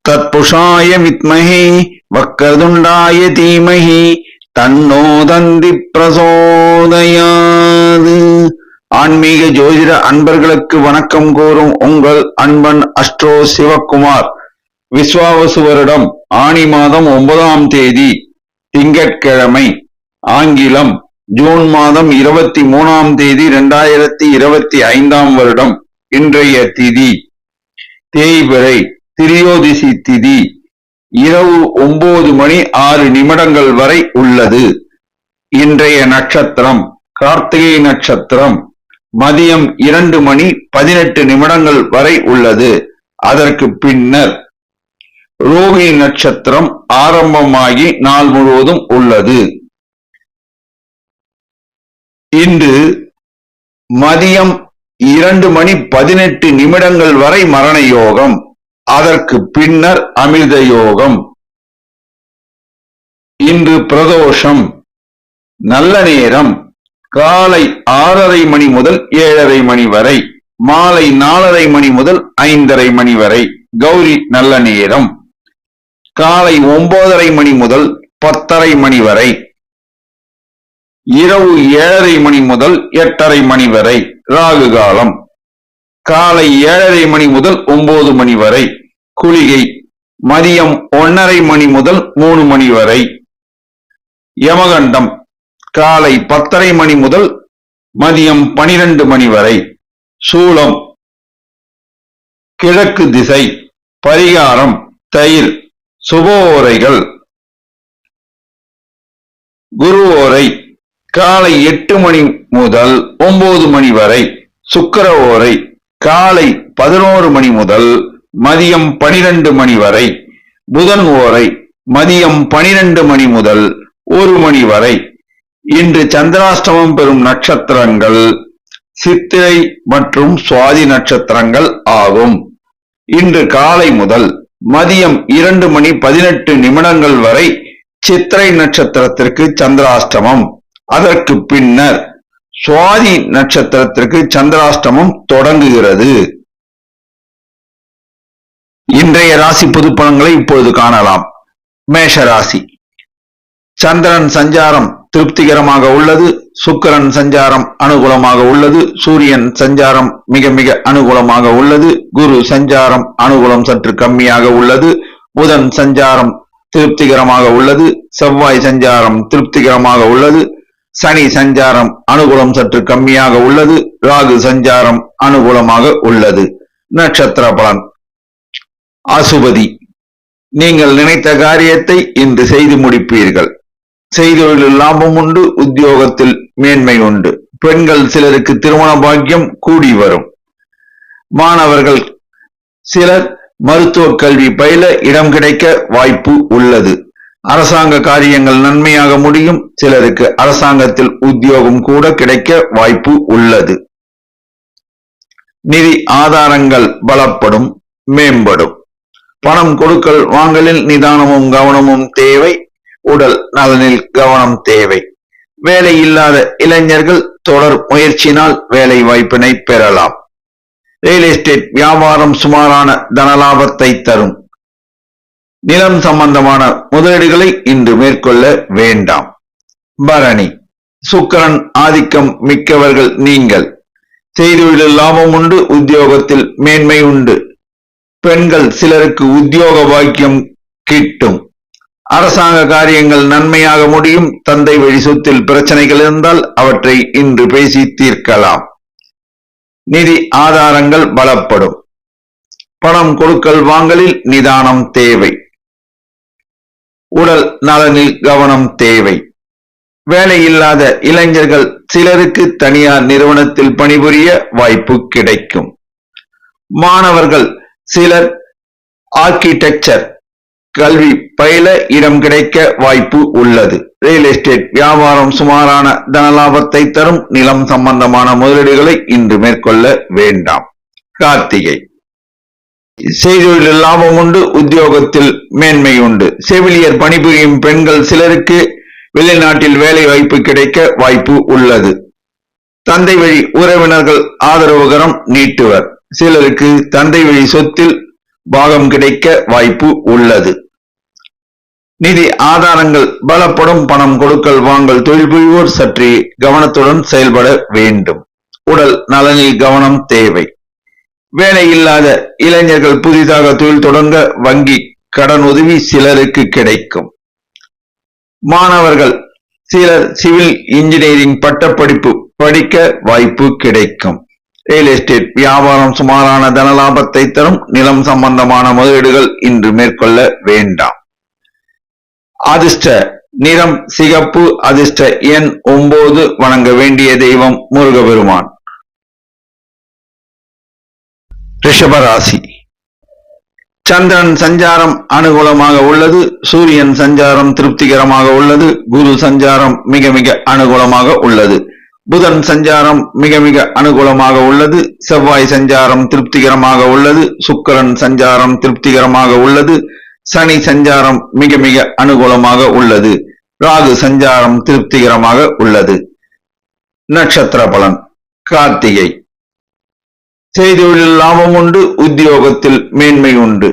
தத்புஷாய வித்மஹே வக்கரதுண்டாய தீமஹி தன்னோ தந்தி பிரசோதயாது. ஆன்மீக ஜோதிட அன்பர்களுக்கு வணக்கம் கூறும் உங்கள் அன்பன் அஸ்ட்ரோ சிவக்குமார். விஸ்வாவசு வருடம் ஆனி மாதம் 9ஆம் தேதி திங்கட்கிழமை, ஆங்கிலம் ஜூன் மாதம் 23ஆம் தேதி 2025ஆம் வருடம். இன்றைய திதி தேய்பிறை, திரியோதிசி திதி இரவு 9:06 வரை உள்ளது. இன்றைய நட்சத்திரம் கார்த்திகை நட்சத்திரம் மதியம் 2:18 வரை உள்ளது. அதற்கு பின்னர் ரோகிணி நட்சத்திரம் ஆரம்பமாகி நாள் முழுவதும் உள்ளது. இன்று மதியம் 2:18 வரை மரண யோகம், அதற்கு பின்னர் அமிர்த யோகம். இன்று பிரதோஷம். நல்ல நேரம் காலை 6:30 முதல் 7:30 வரை, மாலை 4:30 முதல் 5:30 வரை. கௌரி நல்ல நேரம் காலை 9:30 முதல் 10:30 வரை, இரவு 7:30 முதல் 8:30 வரை. ராகு காலம் காலை 7:30 முதல் 9 வரை. குளிகை மதியம் 1:30 முதல் 3 வரை. யமகண்டம் காலை 10:30 முதல் மதியம் 12 வரை. சூலம் கிழக்கு திசை. பரிகாரம் தயிர். சுப ஓரைகள். குரு ஓரை காலை 8 முதல் 9 வரை. சுக்கிர ஓரை காலை 11 முதல் மதியம் 12 வரை. புதன் ஓரை மதியம் 12 முதல் 1 வரை. இன்று சந்திராஷ்டமம் பெறும் நட்சத்திரங்கள் சித்திரை மற்றும் சுவாதி நட்சத்திரங்கள் ஆகும். இன்று காலை முதல் மதியம் 2:18 வரை சித்திரை நட்சத்திரத்திற்கு சந்திராஷ்டமம். அதற்கு பின்னர் சுவாதி நட்சத்திரத்திற்கு சந்திராஷ்டமம் தொடங்குகிறது. இன்றைய ராசி பொது பலன்களை இப்பொழுது காணலாம். மேஷ ராசி. சந்திரன் சஞ்சாரம் திருப்திகரமாக உள்ளது. சுக்கிரன் சஞ்சாரம் அனுகூலமாக உள்ளது. சூரியன் சஞ்சாரம் மிக மிக அனுகூலமாக உள்ளது. குரு சஞ்சாரம் அனுகூலம் சற்று கம்மியாக உள்ளது. புதன் சஞ்சாரம் திருப்திகரமாக உள்ளது. செவ்வாய் சஞ்சாரம் திருப்திகரமாக உள்ளது. சனி சஞ்சாரம் அனுகூலம் சற்று கம்மியாக உள்ளது. ராகு சஞ்சாரம் அனுகூலமாக உள்ளது. நட்சத்திர பலன். அசுபதி. நீங்கள் நினைத்த காரியத்தை இன்று செய்து முடிப்பீர்கள். செய்தொழிலில் லாபம் உண்டு. உத்தியோகத்தில் மேன்மை உண்டு. பெண்கள் சிலருக்கு திருமண பாக்கியம் கூடி வரும். மாணவர்கள் சிலர் மருத்துவ கல்வி பயில இடம் கிடைக்க வாய்ப்பு உள்ளது. அரசாங்க காரியங்கள் நன்மையாக முடியும். சிலருக்கு அரசாங்கத்தில் உத்தியோகம் கூட கிடைக்க வாய்ப்பு உள்ளது. நிதி ஆதாரங்கள் பலப்படும், மேம்படும். பணம் கொடுக்கல் வாங்கலில் நிதானமும் கவனமும் தேவை. உடல் நலனில் கவனம் தேவை. வேலை இல்லாத இளைஞர்கள் தொடர் முயற்சியினால் வேலை வாய்ப்பினை பெறலாம். ரியல் எஸ்டேட் வியாபாரம் சுமாரான தனலாபத்தை தரும். நிலம் சம்பந்தமான முதலீடுகளை இன்று மேற்கொள்ள வேண்டாம். பரணி. சுக்கிரன் ஆதிக்கம் மிக்கவர்கள் நீங்கள். செய்தொழிலில் லாபம் உண்டு. உத்தியோகத்தில் மேன்மை உண்டு. பெண்கள் சிலருக்கு உத்தியோக பாக்கியம் கிட்டும். அரசாங்க காரியங்கள் நன்மையாக முடியும். தந்தை வழி சொத்தில் பிரச்சனைகள் இருந்தால் அவற்றை இன்று பேசி தீர்க்கலாம். நிதி ஆதாரங்கள் பலப்படும். பணம் கொடுக்கல் வாங்கலில் நிதானம் தேவை. உடல் நலனில் கவனம் தேவை. வேலை இல்லாத இளைஞர்கள் சிலருக்கு தனியார் நிறுவனத்தில் பணிபுரிய வாய்ப்பு கிடைக்கும். மாணவர்கள் சிலர் ஆர்கிடெக்சர் கல்வி பயில இடம் கிடைக்க வாய்ப்பு உள்ளது. ரியல் எஸ்டேட் வியாபாரம் சுமாரான தனலாபத்தை தரும். நிலம் சம்பந்தமான முதலீடுகளை இன்று மேற்கொள்ள வேண்டாம். கார்த்திகை. செய்தொழிலில் லாபம் உண்டு. உத்தியோகத்தில் மேன்மை உண்டு. செவிலியர் பணிபுரியும் பெண்கள் சிலருக்கு வெளிநாட்டில் வேலை வாய்ப்பு கிடைக்க வாய்ப்பு உள்ளது. தந்தை வழி உறவினர்கள் ஆதரவுகரம் நீட்டுவர். சிலருக்கு தந்தை வழி சொத்தில் பாகம் கிடைக்க வாய்ப்பு உள்ளது. நிதி ஆதாரங்கள் பலப்படும். பணம் கொடுக்கல் வாங்கல். தொழில் புரிவோர் சற்றே கவனத்துடன் செயல்பட வேண்டும். உடல் நலனில் கவனம் தேவை. வேலை இல்லாத இளைஞர்கள் புதிதாக தொழில் தொடங்க வங்கி கடன் உதவி சிலருக்கு கிடைக்கும். மாணவர்கள் சிலர் சிவில் இன்ஜினியரிங் பட்டப்படிப்பு படிக்க வாய்ப்பு கிடைக்கும். ரியல் எஸ்டேட் வியாபாரம் சுமாரான தன லாபத்தை தரும். நிலம் சம்பந்தமான முதலீடுகள் இன்று மேற்கொள்ள வேண்டாம். அதிர்ஷ்ட நிறம் சிகப்பு. அதிர்ஷ்ட எண் 9. வணங்க வேண்டிய தெய்வம் முருகபெருமான். ரிஷபராசி. சந்திரன் சஞ்சாரம் அனுகூலமாக உள்ளது. சூரியன் சஞ்சாரம் திருப்திகரமாக உள்ளது. குரு சஞ்சாரம் மிக மிக அனுகூலமாக உள்ளது. புதன் சஞ்சாரம் மிக மிக அனுகூலமாக உள்ளது. செவ்வாய் சஞ்சாரம் திருப்திகரமாக உள்ளது. சுக்கிரன் சஞ்சாரம் திருப்திகரமாக உள்ளது. சனி சஞ்சாரம் மிக மிக அனுகூலமாக உள்ளது. ராகு சஞ்சாரம் திருப்திகரமாக உள்ளது. நட்சத்திர பலன். கார்த்திகை. செய்தொழில் லாபம் உண்டு. உத்தியோகத்தில் மேன்மை உண்டு.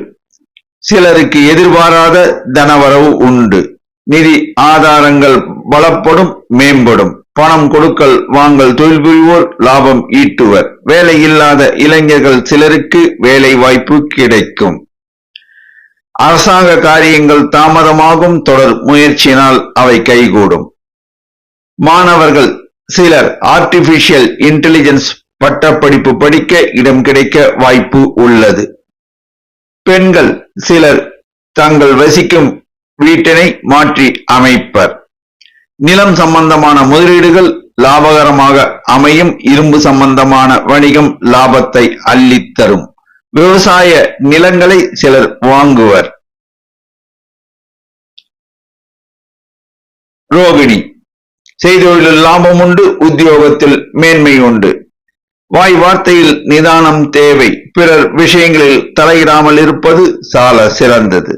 சிலருக்கு எதிர்பாராத தனவரவு உண்டு. நிதி ஆதாரங்கள் பலப்படும், மேம்படும். பணம் கொடுக்கல் வாங்கல். தொழில் புரிவோர் லாபம் ஈட்டுவர். வேலை இல்லாத இளைஞர்கள் சிலருக்கு வேலை வாய்ப்பு கிடைக்கும். அரசாங்க காரியங்கள் தாமதமாகும். தொடர் முயற்சியினால் அவை கைகூடும். மாணவர்கள் சிலர் ஆர்டிபிஷியல் இன்டெலிஜென்ஸ் பட்டப்படிப்பு படிக்க இடம் கிடைக்க வாய்ப்பு உள்ளது. பெண்கள் சிலர் தங்கள் வசிக்கும் வீட்டினை மாற்றி அமைப்பர். நிலம் சம்பந்தமான முதலீடுகள் லாபகரமாக அமையும். இரும்பு சம்பந்தமான வணிகம் லாபத்தை அள்ளித்தரும். விவசாய நிலங்களை சிலர் வாங்குவர். ரோகிணி. செய்தொழில் லாபம் உண்டு. உத்தியோகத்தில் மேன்மை உண்டு. வாய் வார்த்தையில் நிதானம் தேவை. பிறர் விஷயங்களில் தலையிடாமல் இருப்பது சால சிறந்தது.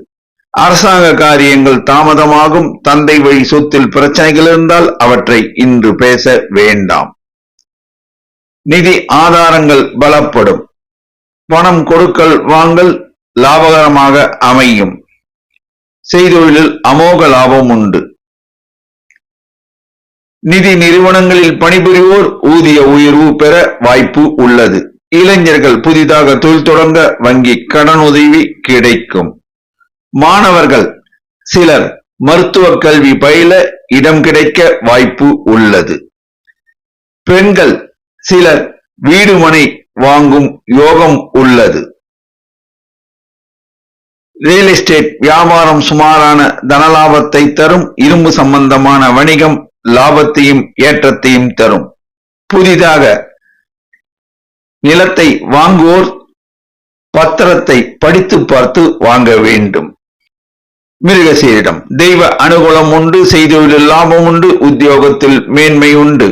அரசாங்க காரியங்கள் தாமதமாகும். தந்தை வழி சொத்தில் பிரச்சனைகள் இருந்தால் அவற்றை இன்று பேச வேண்டாம். நிதி ஆதாரங்கள் பலப்படும். பணம் கொடுக்கல் வாங்கல் லாபகரமாக அமையும். செய்தொழிலில் அமோக லாபம் உண்டு. நிதி நிறுவனங்களில் பணிபுரிவோர் ஊதிய உயர்வு பெற வாய்ப்பு உள்ளது. இளைஞர்கள் புதிதாக தொழில் தொடங்க வங்கி கடன் உதவி கிடைக்கும். மாணவர்கள் சிலர் மருத்துவ கல்வி பயில இடம் கிடைக்க வாய்ப்பு உள்ளது. பெண்கள் சிலர் வீடு மனை வாங்கும் யோகம் உள்ளது. ரியல் எஸ்டேட் வியாபாரம் சுமாரான தனலாபத்தை தரும். இரும்பு சம்பந்தமான வணிகம் லாபத்தையும் ஏற்றத்தையும் தரும். புதிதாக நிலத்தை வாங்குவோர் பத்திரத்தை படித்து பார்த்து வாங்க வேண்டும். மிருகசீரிடம். தெய்வ அனுகூலம் உண்டு. செய்தொழில் லாபம் உண்டு. உத்தியோகத்தில் மேன்மை உண்டு.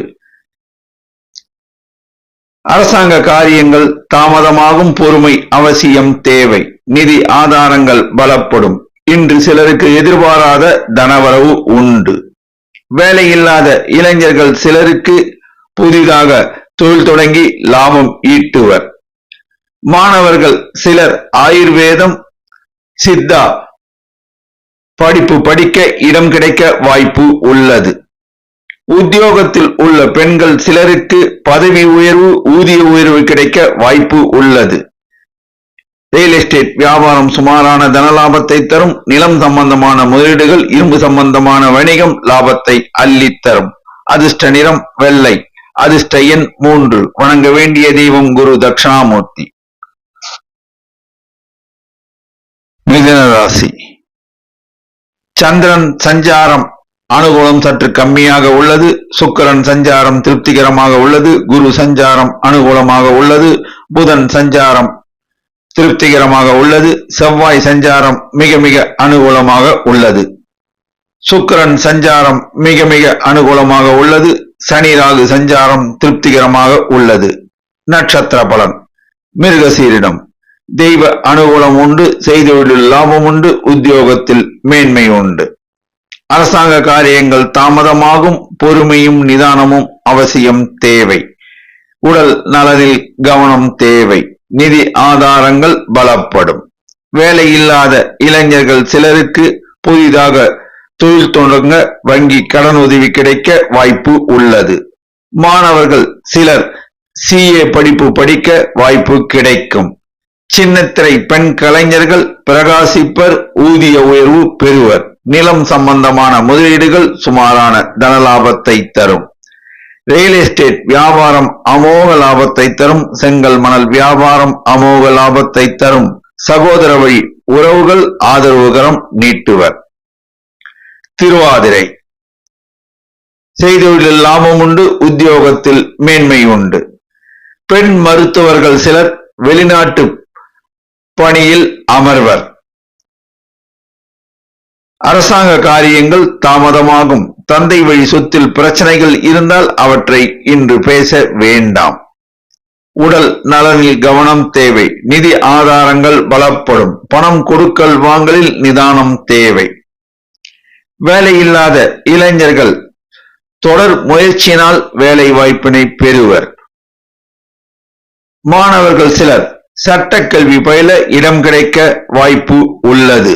அரசாங்க காரியங்கள் தாமதமாகும். பொறுமை அவசியம் தேவை. நிதி ஆதாரங்கள் பலப்படும். இன்று சிலருக்கு எதிர்பாராத தனவரவு உண்டு. வேலையில்லாத இளைஞர்கள் சிலருக்கு புதிதாக தொழில் தொடங்கி லாபம் ஈட்டுவர். மாணவர்கள் சிலர் ஆயுர்வேதம் சித்தா படிப்பு படிக்க இடம் கிடைக்க வாய்ப்பு உள்ளது. உத்தியோகத்தில் உள்ள பெண்கள் சிலருக்கு பதவி உயர்வு ஊதிய உயர்வு கிடைக்க வாய்ப்பு உள்ளது. ரியல் எஸ்டேட் வியாபாரம் சுமாரான தனலாபத்தை தரும். நிலம் சம்பந்தமான முதலீடுகள் இரும்பு சம்பந்தமான வணிகம் லாபத்தை அள்ளித்தரும். அதிர்ஷ்ட நிறம் வெள்ளை. அதிர்ஷ்ட எண் 3. வணங்க வேண்டிய தெய்வம் குரு தட்சிணாமூர்த்தி. மிதுன ராசி. சந்திரன் சஞ்சாரம் அனுகூலம் சற்று கம்மியாக உள்ளது. சுக்கிரன் சஞ்சாரம் திருப்திகரமாக உள்ளது. குரு சஞ்சாரம் அனுகூலமாக உள்ளது. புதன் சஞ்சாரம் திருப்திகரமாக உள்ளது. செவ்வாய் சஞ்சாரம் மிக மிக அனுகூலமாக உள்ளது. சுக்கிரன் சஞ்சாரம் மிக மிக அனுகூலமாக உள்ளது. சனி ராகு சஞ்சாரம் திருப்திகரமாக உள்ளது. நட்சத்திர பலன். மிருகசீரிடம். தெய்வ அனுகூலம் உண்டு. செய்தொழில் லாபம் உண்டு. உத்தியோகத்தில் மேன்மை உண்டு. அரசாங்க காரியங்கள் தாமதமாகும். பொறுமையும் நிதானமும் அவசியம் தேவை. உடல் நலனில் கவனம் தேவை. நிதி ஆதாரங்கள் பலப்படும். வேலை இல்லாத இளைஞர்கள் சிலருக்கு புதிதாக தொழில் தொடங்க வங்கி கடனுதவி கிடைக்க வாய்ப்பு உள்ளது. மாணவர்கள் சிலர் CA படிப்பு படிக்க வாய்ப்பு கிடைக்கும். சின்னத்திரை பெண் கலைஞர்கள் பிரகாசிப்பர், ஊதிய உயர்வு பெறுவர். நிலம் சம்பந்தமான முதலீடுகள் சுமாரான தனலாபத்தை தரும். ரியல் எஸ்டேட் வியாபாரம் அமோக லாபத்தை தரும். செங்கல் மணல் வியாபாரம் அமோக லாபத்தை தரும். சகோதர வழி உறவுகள் ஆதரவுகரம் நீட்டுவர். திருவாதிரை செய்தொழிலில் லாபம் உண்டு, உத்தியோகத்தில் மேன்மை உண்டு. பெண் மருத்துவர்கள் சிலர் வெளிநாட்டு பணியில் அமர்வர். அரசாங்க காரியங்கள் தாமதமாகும். தந்தை வழி சொத்தில் பிரச்சனைகள் இருந்தால் அவற்றை இன்று பேச வேண்டாம். உடல் நலனில் கவனம் தேவை. நிதி ஆதாரங்கள் பலப்படும். பணம் கொடுக்கல் வாங்கலில் நிதானம் தேவை. வேலையில்லாத இளைஞர்கள் தொடர் முயற்சியினால் வேலை வாய்ப்பினை பெறுவர். மாணவர்கள் சிலர் சட்டக்கல்வி பயில இடம் கிடைக்க வாய்ப்பு உள்ளது.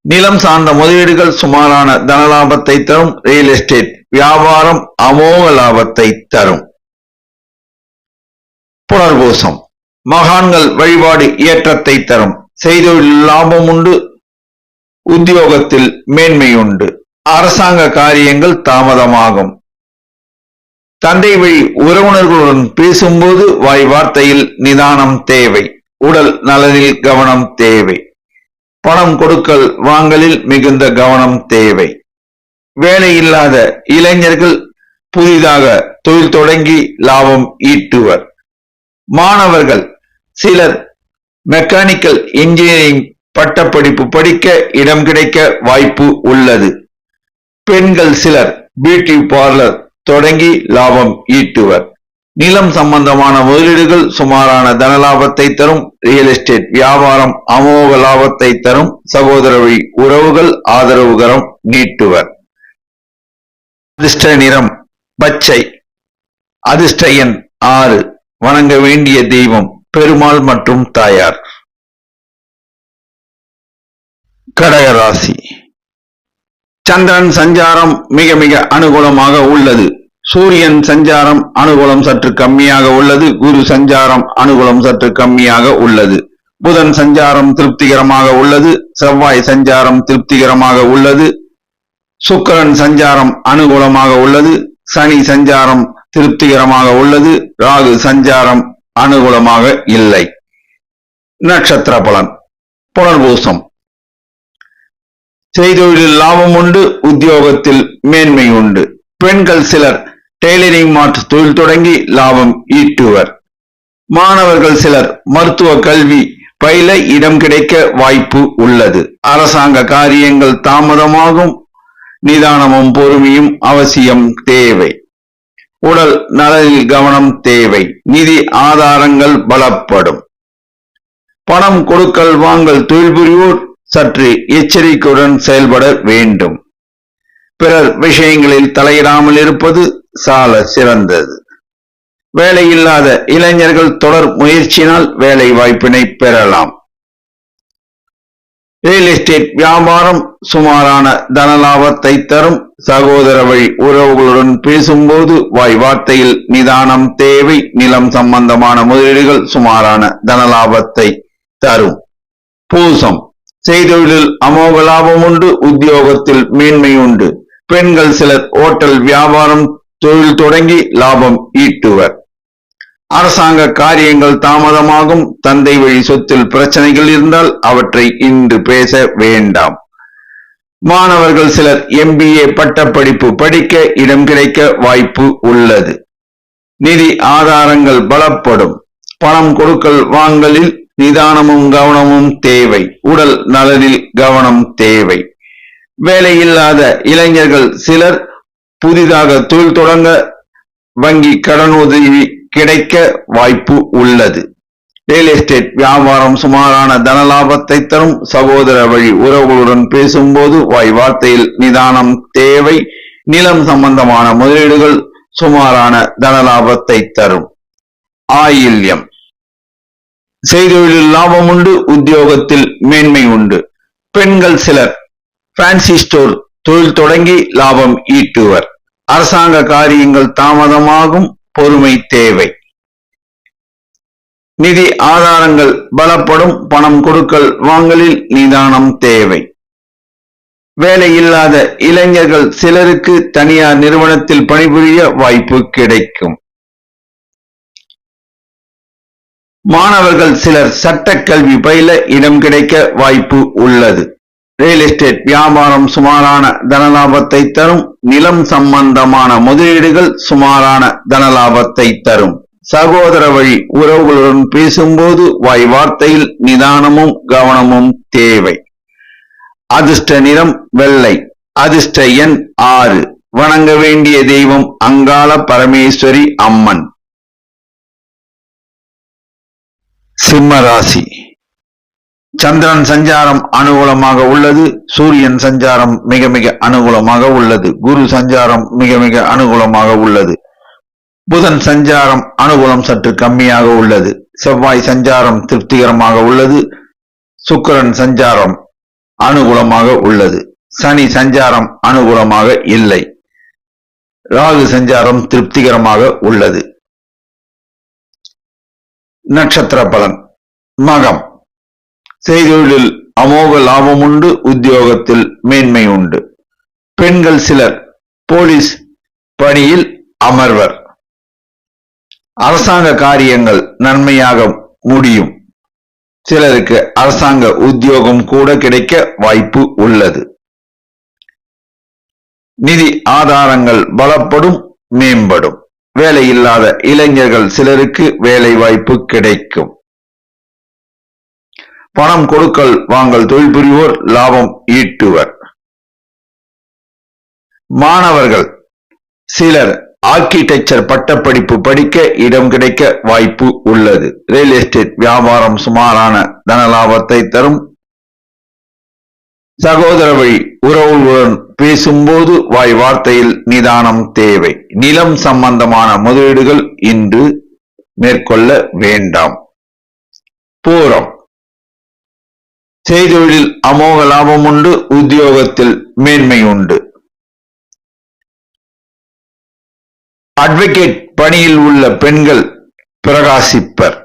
நிலம் சார்ந்த முதலீடுகள் சுமாரான தனலாபத்தை தரும். ரியல் எஸ்டேட் வியாபாரம் அமோக லாபத்தை தரும். புனர்பூசம் மகான்கள் வழிபாடு ஏற்றத்தை தரும். செய்தொழில் லாபம் உண்டு, உத்தியோகத்தில் மேன்மை உண்டு. அரசாங்க காரியங்கள் தாமதமாகும். தந்தை வழி உறவினர்களுடன் பேசும்போது வாய் வார்த்தையில் நிதானம் தேவை. உடல் நலனில் கவனம் தேவை. பணம் கொடுக்கல் வாங்கலில் மிகுந்த கவனம் தேவை. வேலை இல்லாத இளைஞர்கள் புதிதாக தொழில் தொடங்கி லாபம் ஈட்டுவர். மாணவர்கள் சிலர் மெக்கானிக்கல் இன்ஜினியரிங் பட்டப்படிப்பு படிக்க இடம் கிடைக்க வாய்ப்பு உள்ளது. பெண்கள் சிலர் பியூட்டி பார்லர் தொடங்கி லாபம் ஈட்டுவர். நிலம் சம்பந்தமான முதலீடுகள் சுமாரான தனலாபத்தை தரும். ரியல் எஸ்டேட் வியாபாரம் அமோக லாபத்தை தரும். சகோதர வழி உறவுகள் ஆதரவுகரம் நீட்டுவர். அதிர்ஷ்ட நிறம் பச்சை. அதிர்ஷ்ட எண் 6. வணங்க வேண்டிய தெய்வம் பெருமாள் மற்றும் தாயார். கடகராசி சந்திரன் சஞ்சாரம் மிக மிக அனுகூலமாக உள்ளது. சூரியன் சஞ்சாரம் அனுகூலம் சற்று கம்மியாக உள்ளது. குரு சஞ்சாரம் அனுகூலம் சற்று கம்மியாக உள்ளது. புதன் சஞ்சாரம் திருப்திகரமாக உள்ளது. செவ்வாய் சஞ்சாரம் திருப்திகரமாக உள்ளது. சுக்கிரன் சஞ்சாரம் அனுகூலமாக உள்ளது. சனி சஞ்சாரம் திருப்திகரமாக உள்ளது. ராகு சஞ்சாரம் அனுகூலமாக இல்லை. நட்சத்திர பலன். புனர்பூசம் செய்தொழிலில் லாபம் உண்டு, உத்தியோகத்தில் மேன்மை உண்டு. பெண்கள் சிலர் டெய்லரிங் மார்ட் தொழில் தொடங்கி லாபம் ஈட்டுவர். மாணவர்கள் சிலர் மருத்துவ கல்வி பயில இடம் கிடைக்க வாய்ப்பு உள்ளது. அரசாங்க காரியங்கள் தாமதமாகும். நிதானமும் பொறுமையும் அவசியம் தேவை. உடல் நலனில் கவனம் தேவை. நிதி ஆதாரங்கள் பலப்படும். பணம் கொடுக்கல் வாங்கல் தொழில் புரிவோர் சற்று எச்சரிக்கையுடன் செயல்பட வேண்டும். பிறர் விஷயங்களில் தலையிடாமல் இருப்பது சால சிறந்தது. வேலையில்லாத இளைஞர்கள் தொடர் முயற்சியினால் வேலை வாய்ப்பினை பெறலாம். ரியல் எஸ்டேட் வியாபாரம் சுமாரான தனலாபத்தை தரும். சகோதர வழி உறவுகளுடன் பேசும்போது வாய் வார்த்தையில் நிதானம் தேவை. நிலம் சம்பந்தமான முதலீடுகள் சுமாரான தனலாபத்தை தரும். பூசம் செய்தொழிலில் அமோக லாபம் உண்டு, உத்தியோகத்தில் மேன்மை உண்டு. பெண்கள் சிலர் ஓட்டல் வியாபாரம் தொழில் தொடங்கி லாபம் ஈட்டுவர். அரசாங்க காரியங்கள் தாமதமாகும். தந்தை வழி சொத்தில் பிரச்சனைகள் இருந்தால் அவற்றை இன்று பேச வேண்டாம். மாணவர்கள் சிலர் MBA பட்டப்படிப்பு படிக்க இடம் கிடைக்க வாய்ப்பு உள்ளது. நிதி ஆதாரங்கள் பலப்படும். பணம் கொடுக்கல் வாங்கலில் நிதானமும் கவனமும் தேவை. உடல் நலனில் கவனம் தேவை. வேலையில்லாத இளைஞர்கள் சிலர் புதிதாக தொழில் தொடங்க வங்கி கடனுதவி கிடைக்க வாய்ப்பு உள்ளது. ரியல் எஸ்டேட் வியாபாரம் சுமாரான தனலாபத்தை தரும். சகோதர வழி உறவுகளுடன் பேசும்போது வாய் வார்த்தையில் நிதானம் தேவை. நிலம் சம்பந்தமான முதலீடுகள் சுமாரான தனலாபத்தை தரும். ஆயில்யம் செய்தொழிலில் லாபம் உண்டு, உத்தியோகத்தில் மேன்மை உண்டு. பெண்கள் சிலர் ஃபேன்சி ஸ்டோர் தொழில் தொடங்கி லாபம் ஈட்டுவர். அரசாங்க காரியங்கள் தாமதமாகும், பொறுமை தேவை. நிதி ஆதாரங்கள் பலப்படும், பணம் கொடுக்கல் வாங்கலில் நிதானம் தேவை. வேலை இல்லாத இளைஞர்கள் சிலருக்கு தனியார் நிறுவனத்தில் பணிபுரிய வாய்ப்பு கிடைக்கும். மாணவர்கள் சிலர் சட்டக்கல்வி பயில இடம் கிடைக்க வாய்ப்பு உள்ளது. ரியல் எஸ்டேட் வியாபாரம் சுமாரான தனலாபத்தை தரும். நிலம் சம்பந்தமான முதலீடுகள் சுமாரான தனலாபத்தை தரும். சகோதர வழி உறவுகளுடன் பேசும்போது வாய் வார்த்தையில் நிதானமும் கவனமும் தேவை. அதிர்ஷ்ட நிறம் வெள்ளை. அதிர்ஷ்ட எண் 6. வணங்க வேண்டிய தெய்வம் அங்காள பரமேஸ்வரி அம்மன். சிம்ம ராசி. சந்திரன் சஞ்சாரம் அனுகூலமாக உள்ளது. சூரியன் சஞ்சாரம் மிக மிக அனுகூலமாக உள்ளது. குரு சஞ்சாரம் மிக மிக அனுகூலமாக உள்ளது. புதன் சஞ்சாரம் அனுகூலம் சற்று கம்மியாக உள்ளது. செவ்வாய் சஞ்சாரம் திருப்திகரமாக உள்ளது. சுக்கிரன் சஞ்சாரம் அனுகூலமாக உள்ளது. சனி சஞ்சாரம் அனுகூலமாக இல்லை. ராகு சஞ்சாரம் திருப்திகரமாக உள்ளது. நட்சத்திர பலன். மகம். செய்தொழிலில் அமோக லாபம் உண்டு, உத்தியோகத்தில் மேன்மை உண்டு. பெண்கள் சிலர் போலீஸ் பணியில் அமர்வர். அரசாங்க காரியங்கள் நன்மையாக முடியும். சிலருக்கு அரசாங்க உத்தியோகம் கூட கிடைக்க வாய்ப்பு உள்ளது. நிதி ஆதாரங்கள் பலப்படும், மேம்படும். வேலை இல்லாத இளைஞர்கள் சிலருக்கு வேலை வாய்ப்பு கிடைக்கும். பணம் கொடுக்கல் வாங்கல் தொழில் புரிவோர் லாபம் ஈட்டுவர். மாணவர்கள் சிலர் ஆர்கிடெக்சர் பட்டப்படிப்பு படிக்க இடம் கிடைக்க வாய்ப்பு உள்ளது. ரியல் எஸ்டேட் வியாபாரம் சுமாரான தனலாபத்தை தரும். சகோதர வழி உறவுகளுடன் பேசும்போது வாய் வார்த்தையில் நிதானம் தேவை. நிலம் சம்பந்தமான முதலீடுகள் இன்று மேற்கொள்ள வேண்டாம். பூரம். செய்தொழிலில் அமோக லாபம் உண்டு, உத்தியோகத்தில் மேன்மை உண்டு. அட்வொகேட் பணியில் உள்ள பெண்கள் பிரகாசிப்பர்.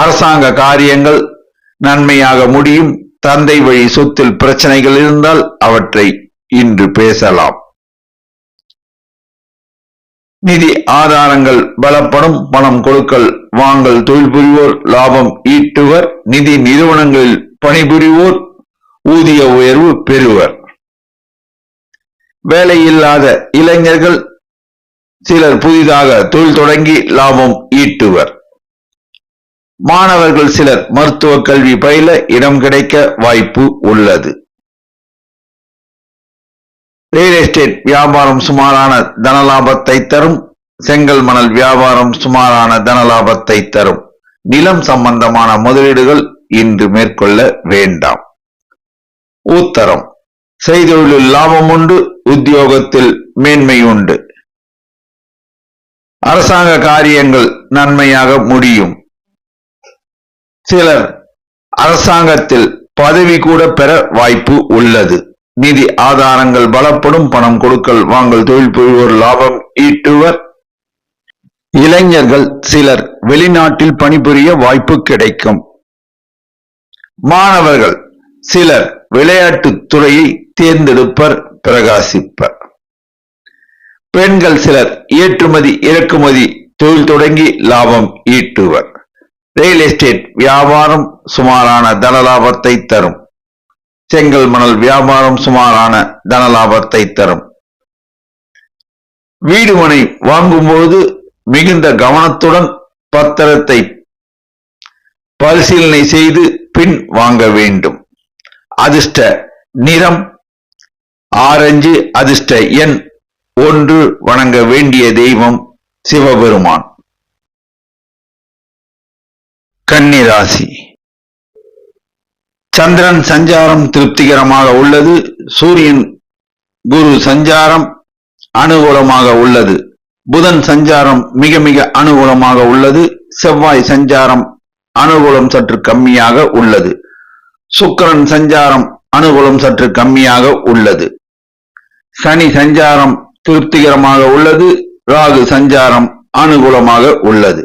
அரசாங்க காரியங்கள் நன்மையாக முடியும். தந்தை வழி சொத்தில் பிரச்சனைகள் இருந்தால் அவற்றை இன்று பேசலாம். நிதி ஆதாரங்கள் பலப்படும். பணம் கொடுக்கல் வாங்கல் தொழில் புரிவோர் லாபம் ஈட்டுவர். நிதி நிறுவனங்களில் பணிபுரிவோர் ஊதிய உயர்வு பெறுவர். வேலை இல்லாத இளைஞர்கள் சிலர் புதிதாக தொழில் தொடங்கி லாபம் ஈட்டுவர். மாணவர்கள் சிலர் மருத்துவ கல்வி பயில இடம் கிடைக்க வாய்ப்பு உள்ளது. ரியல் எஸ்டேட் வியாபாரம் சுமாரான தனலாபத்தை தரும். செங்கல் மணல் வியாபாரம் சுமாரான தனலாபத்தை தரும். நிலம் சம்பந்தமான முதலீடுகள் இன்று மேற்கொள்ள வேண்டாம். உத்தரம். செய்தொழிலில் லாபம் உண்டு, உத்தியோகத்தில் மேன்மை உண்டு. அரசாங்க காரியங்கள் நன்மையாக முடியும். சிலர் அரசாங்கத்தில் பதவி கூட பெற வாய்ப்பு உள்ளது. நிதி ஆதாரங்கள் பலப்படும். பணம் கொடுக்கல் வாங்கல் தொழில் புரிவோர் லாபம் ஈட்டுவர். இளைஞர்கள் சிலர் வெளிநாட்டில் பணிபுரிய வாய்ப்பு கிடைக்கும். மாணவர்கள் சிலர் விளையாட்டுத் துறையை தேர்ந்தெடுப்பர், பிரகாசிப்பர். பெண்கள் சிலர் ஏற்றுமதி இறக்குமதி தொழில் தொடங்கி லாபம் ஈட்டுவர். ரியல் எஸ்டேட் வியாபாரம் சுமாரான தனலாபத்தை தரும். செங்கல் மணல் வியாபாரம் சுமாரான தனலாபத்தை தரும். வீடு மனை வாங்கும்போது மிகுந்த கவனத்துடன் பத்திரத்தை பரிசீலனை செய்து பின் வாங்க வேண்டும். அதிர்ஷ்ட நிறம் ஆரஞ்சு. அதிர்ஷ்ட எண் 1. வணங்க வேண்டிய தெய்வம் சிவபெருமான். கன்னி ராசி. சந்திரன் சஞ்சாரம் திருப்திகரமாக உள்ளது. சூரியன் குரு சஞ்சாரம் அனுகூலமாக உள்ளது. புதன் சஞ்சாரம் மிக மிக அனுகூலமாக உள்ளது. செவ்வாய் சஞ்சாரம் அனுகூலம் சற்று கம்மியாக உள்ளது. சுக்கிரன் சஞ்சாரம் அனுகூலம் சற்று கம்மியாக உள்ளது. சனி சஞ்சாரம் திருப்திகரமாக உள்ளது. ராகு சஞ்சாரம் அனுகூலமாக உள்ளது.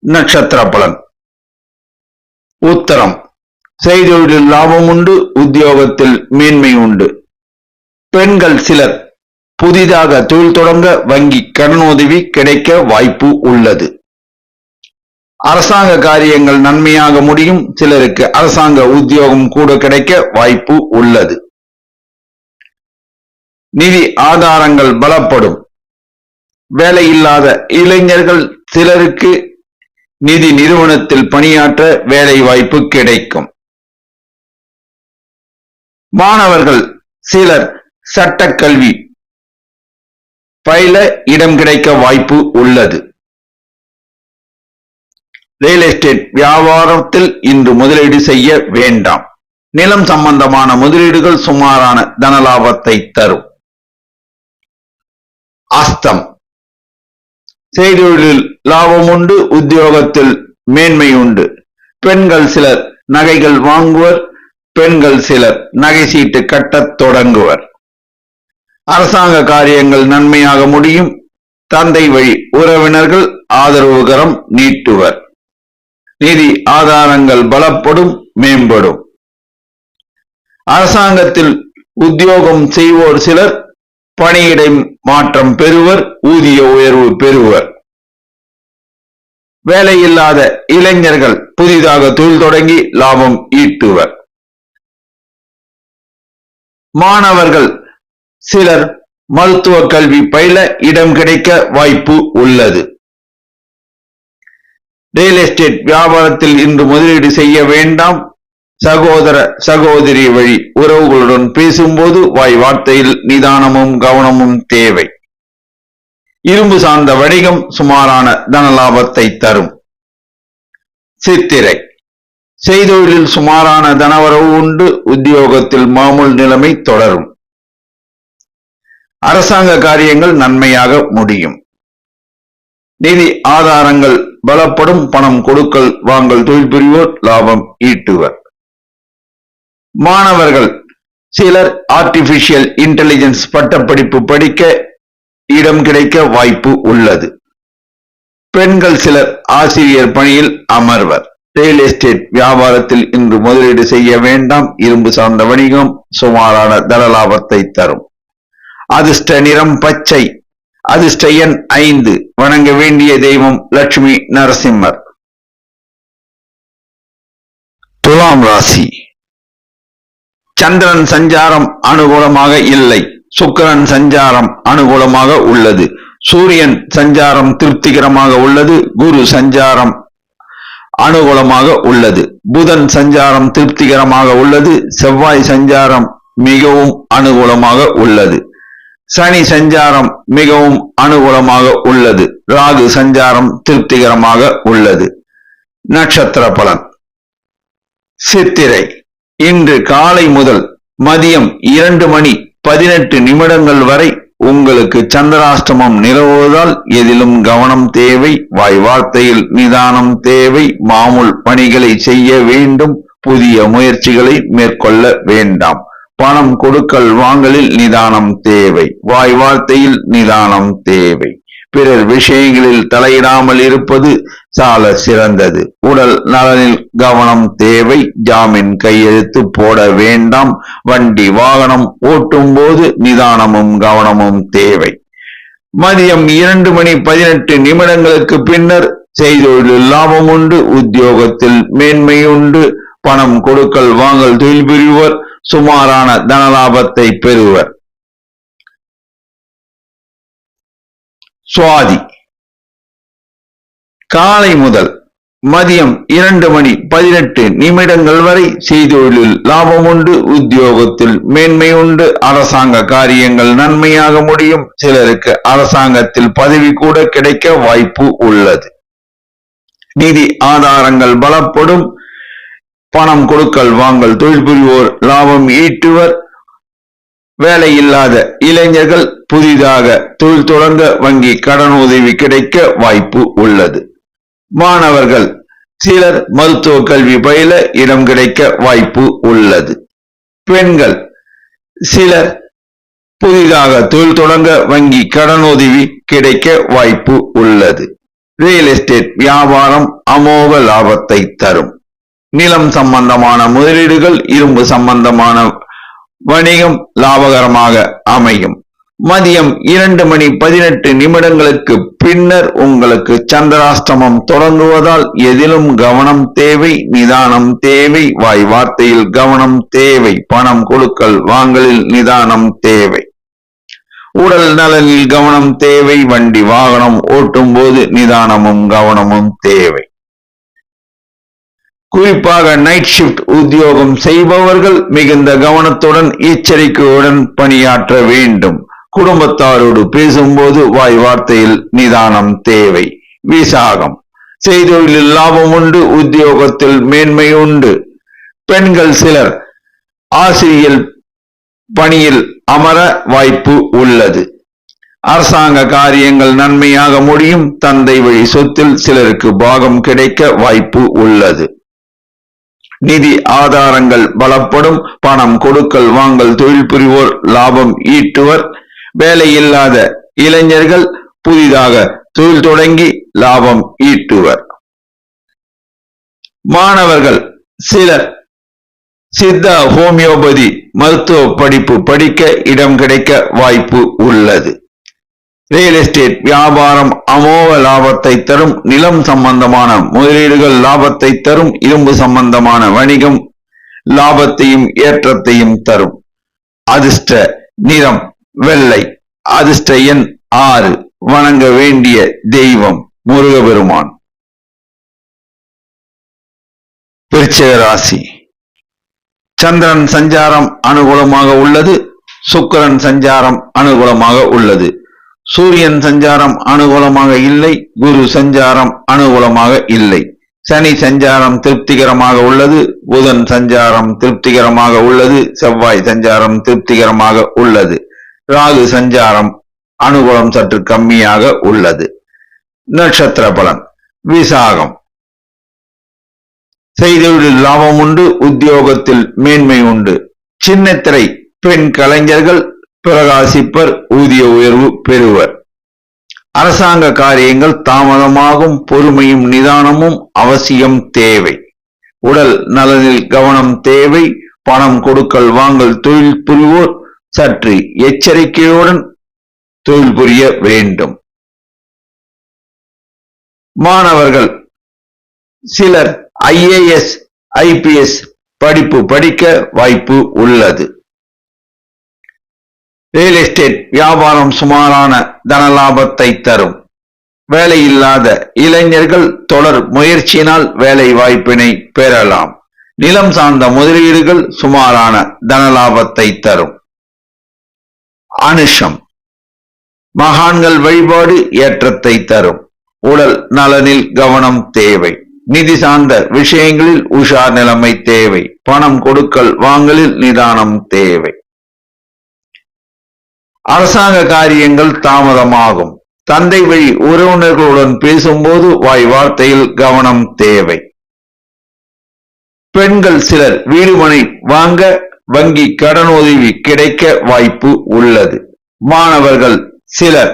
நட்சத்திர பலன். உத்தரம். செய்தொழிலில் லாபம் உண்டு. உத்தியோகத்தில் மேன்மை உண்டு. பெண்கள் சிலர் புதிதாக தொழில் தொடங்க வங்கி கடனுதவி கிடைக்க வாய்ப்பு உள்ளது. அரசாங்க காரியங்கள் நன்மையாக முடியும். சிலருக்கு அரசாங்க உத்தியோகம் கூட கிடைக்க வாய்ப்பு உள்ளது. நிதி ஆதாரங்கள் பலப்படும். வேலையில்லாத இளைஞர்கள் சிலருக்கு நிதி நிறுவனத்தில் பணியாற்ற வேலை வாய்ப்பு கிடைக்கும். மாணவர்கள் சிலர் சட்டக்கல்வி பயில இடம் கிடைக்க வாய்ப்பு உள்ளது. ரியல் எஸ்டேட் வியாபாரத்தில் இன்று முதலீடு செய்ய வேண்டாம். நிலம் சம்பந்தமான முதலீடுகள் சுமாரான தனலாபத்தை தரும். அஸ்தம். செய்தொழிலில் லாபம் உண்டு. உத்தியோகத்தில் மேன்மை உண்டு. பெண்கள் சிலர் நகைகள் வாங்குவர். பெண்கள் சிலர் நகை சீட்டு கட்டத் தொடங்குவர். அரசாங்க காரியங்கள் நன்மையாக முடியும். தந்தை வழி உறவினர்கள் ஆதரவுகரம் நீட்டுவர். நிதி ஆதாரங்கள் பலப்படும், மேம்படும். அரசாங்கத்தில் உத்தியோகம் செய்வோர் சிலர் பணியிடை மாற்றம் பெறுவர். ஊதிய உயர்வு பெறுவர். வேலையில்லாத இளைஞர்கள் புதிதாக தொழில் தொடங்கி லாபம் ஈட்டுவர். மாணவர்கள் சிலர் மருத்துவ கல்வி பயில இடம் கிடைக்க வாய்ப்பு உள்ளது. ரியல் எஸ்டேட் வியாபாரத்தில் இன்று முதலீடு செய்ய வேண்டாம். சகோதர சகோதரி வழி உறவுகளுடன் பேசும்போது வாய் வார்த்தையில் நிதானமும் கவனமும் தேவை. இரும்பு சார்ந்த வணிகம் சுமாரான தனலாபத்தை தரும். சித்திரை. செய்தொழிலில் சுமாரான தனவரவு உண்டு. உத்தியோகத்தில் மாமூல் நிலைமை தொடரும். அரசாங்க காரியங்கள் நன்மையாக முடியும். நிதி ஆதாரங்கள் பலப்படும். பணம் கொடுக்கல் வாங்கல் தொழில் புரிவோர் லாபம் ஈட்டுவர். மாணவர்கள் சிலர் ஆர்டிபிஷியல் இன்டெலிஜென்ஸ் பட்டப்படிப்பு படிக்க இடம் கிடைக்க வாய்ப்பு உள்ளது. பெண்கள் சிலர் ஆசிரியர் பணியில் அமர்வர். ரியல் எஸ்டேட் வியாபாரத்தில் இன்று முதலீடு செய்ய வேண்டாம். இரும்பு சார்ந்த வணிகம் சுமாரான தனலாபத்தை தரும். அதிர்ஷ்ட நிறம் பச்சை. அதிர்ஷ்ட எண் 5. வணங்க வேண்டிய தெய்வம் லட்சுமி நரசிம்மர். துலாம் ராசி. சந்திரன் சஞ்சாரம் அனுகூலமாக இல்லை. சுக்கிரன் சஞ்சாரம் அனுகூலமாக உள்ளது. சூரியன் சஞ்சாரம் திருப்திகரமாக உள்ளது. குரு சஞ்சாரம் அனுகூலமாக உள்ளது. புதன் சஞ்சாரம் திருப்திகரமாக உள்ளது. செவ்வாய் சஞ்சாரம் மிகவும் அனுகூலமாக உள்ளது. சனி சஞ்சாரம் மிகவும் அனுகூலமாக உள்ளது. ராகு சஞ்சாரம் திருப்திகரமாக உள்ளது. நட்சத்திர பலன். சித்திரை. இன்று காலை முதல் மதியம் 2:18 வரை உங்களுக்கு சந்திராஷ்டமம் நிலவுவதால் எதிலும் கவனம் தேவை. வாய் வார்த்தையில் நிதானம் தேவை. மாமூல் பணிகளை செய்ய வேண்டும். புதிய முயற்சிகளை மேற்கொள்ள வேண்டாம். பணம் கொடுக்கல் வாங்கலில் நிதானம் தேவை. வாய் வார்த்தையில் நிதானம் தேவை. பிறர் விஷயங்களில் தலையிடாமல் இருப்பது சால சிறந்தது. உடல் நலனில் கவனம் தேவை. ஜாமீன் கையெழுத்து போட வேண்டாம். வண்டி வாகனம் ஓட்டும் போது நிதானமும் கவனமும் தேவை. மதியம் 2:18 பின்னர் செய்தொழிலில் லாபம் உண்டு. உத்தியோகத்தில் மேன்மை உண்டு. பணம் கொடுக்கல் வாங்கல் தொழில் புரிவர். சுமாரான தனலாபத்தை பெறுவர். சுவாதி. காலை முதல் மதியம் 2:18 வரை செய்தொழிலில் லாபம் உண்டு. உத்தியோகத்தில் மேன்மை உண்டு. அரசாங்க காரியங்கள் நன்மையாக முடியும். சிலருக்கு அரசாங்கத்தில் பதவி கூட கிடைக்க வாய்ப்பு உள்ளது. நிதி ஆதாரங்கள் பலப்படும். பணம் கொடுக்கல் வாங்கல் தொழில் புரிவோர் லாபம் ஈட்டுவர். வேலையில்லாத இளைஞர்கள் புதிதாக தொழில் தொடங்க வங்கி கடனுதவி கிடைக்க வாய்ப்பு உள்ளது. மாணவர்கள் சிலர் மருத்துவ கல்வி பயில இடம் கிடைக்க வாய்ப்பு உள்ளது. பெண்கள் சிலர் புதிதாக தொழில் தொடங்க வங்கி கடனுதவி கிடைக்க வாய்ப்பு உள்ளது. ரியல் எஸ்டேட் வியாபாரம் அமோக லாபத்தை தரும். நிலம் சம்பந்தமான முதலீடுகள், இரும்பு சம்பந்தமான வணிகம் லாபகரமாக அமையும். மதியம் 2:18 பின்னர் உங்களுக்கு சந்திராஷ்டமம் தொடங்குவதால் எதிலும் கவனம் தேவை, நிதானம் தேவை. வாய் வார்த்தையில் கவனம் தேவை. பணம் கொடுக்கல் வாங்கலில் நிதானம் தேவை. உடல் நலனில் கவனம் தேவை. வண்டி வாகனம் ஓட்டும் போது நிதானமும் கவனமும் தேவை. குறிப்பாக நைட் ஷிப்ட் உத்தியோகம் செய்பவர்கள் மிகுந்த கவனத்துடன் எச்சரிக்கையுடன் பணியாற்ற வேண்டும். குடும்பத்தாரோடு பேசும்போது வாய் வார்த்தையில் நிதானம் தேவை. விசாகம் செய்தொழிலில் லாபம் உண்டு, உத்தியோகத்தில் மேன்மை உண்டு. பெண்கள் சிலர் ஆசிரியர் பணியில் அமர வாய்ப்பு உள்ளது. அரசாங்க காரியங்கள் நன்மையாக முடியும். தந்தை வழி சொத்தில் சிலருக்கு பாகம் கிடைக்க வாய்ப்பு உள்ளது. நிதி ஆதாரங்கள் பலப்படும். பணம் கொடுக்கல் வாங்கல் தொழில் புரிவோர் லாபம் ஈட்டுவர். வேலையில்லாத இளைஞர்கள் புதிதாக தொழில் தொடங்கி லாபம் ஈட்டுவர். மாணவர்கள் சிலர் சித்தா ஹோமியோபதி மருத்துவ படிப்பு படிக்க இடம் கிடைக்க வாய்ப்பு உள்ளது. ரியல் எஸ்டேட் வியாபாரம் அமோக லாபத்தை தரும். நிலம் சம்பந்தமான முதலீடுகள் லாபத்தை தரும். இரும்பு சம்பந்தமான வணிகம் லாபத்தையும் ஏற்றத்தையும் தரும். அதிர்ஷ்ட நிறம் வெள்ளை. அதிர்ஷ்ட எண் 6. வணங்க வேண்டிய தெய்வம் முருகபெருமான். விருச்சிக ராசி. சந்திரன் சஞ்சாரம் அனுகூலமாக உள்ளது. சுக்கிரன் சஞ்சாரம் அனுகூலமாக உள்ளது. சூரியன் சஞ்சாரம் அனுகூலமாக இல்லை. குரு சஞ்சாரம் அனுகூலமாக இல்லை. சனி சஞ்சாரம் திருப்திகரமாக உள்ளது. புதன் சஞ்சாரம் திருப்திகரமாக உள்ளது. செவ்வாய் சஞ்சாரம் திருப்திகரமாக உள்ளது. ராகு சஞ்சாரம் அனுகூலம் சற்று கம்மியாக உள்ளது. நட்சத்திர பலன். விசாகம் செய்தொழிலில் லாபம் உண்டு. உத்தியோகத்தில் மேன்மை உண்டு. சின்னத்திரை பெண் கலைஞர்கள் பிரகாசிப்பர். ஊதிய உயர்வு பெறுவர். அரசாங்க காரியங்கள் தாமதமாகும். பொறுமையும் நிதானமும் அவசியம் தேவை. உடல் நலனில் கவனம் தேவை. பணம் கொடுக்கல் வாங்கல் தொழில் புரிவோர் சற்று எச்சரிக்கையுடன் தொழில் புரிய வேண்டும். மாணவர்கள் சிலர் IAS IPS படிப்பு படிக்க வாய்ப்பு உள்ளது. ரியல் எஸ்டேட் வியாபாரம் சுமாரான தனலாபத்தை தரும். வேலையில்லாத இளைஞர்கள் தொடர் முயற்சியினால் வேலை வாய்ப்பினை பெறலாம். நிலம் சார்ந்த முதலீடுகள் சுமாரான தனலாபத்தை தரும். அனுஷம் மகான்கள் வழிபாடு ஏற்றத்தை தரும். உடல் நலனில் கவனம் தேவை. நிதி சார்ந்த விஷயங்களில் உஷார் நிலைமை தேவை. பணம் கொடுக்கல் வாங்கலில் நிதானம் தேவை. அரசாங்க காரியங்கள் தாமதமாகும். தந்தை வழி உறவினர்களுடன் பேசும்போது வாய் வார்த்தையில் கவனம் தேவை. பெண்கள் சிலர் வீடுமனை வாங்க வங்கி கடனுதவி கிடைக்க வாய்ப்பு உள்ளது. மாணவர்கள் சிலர்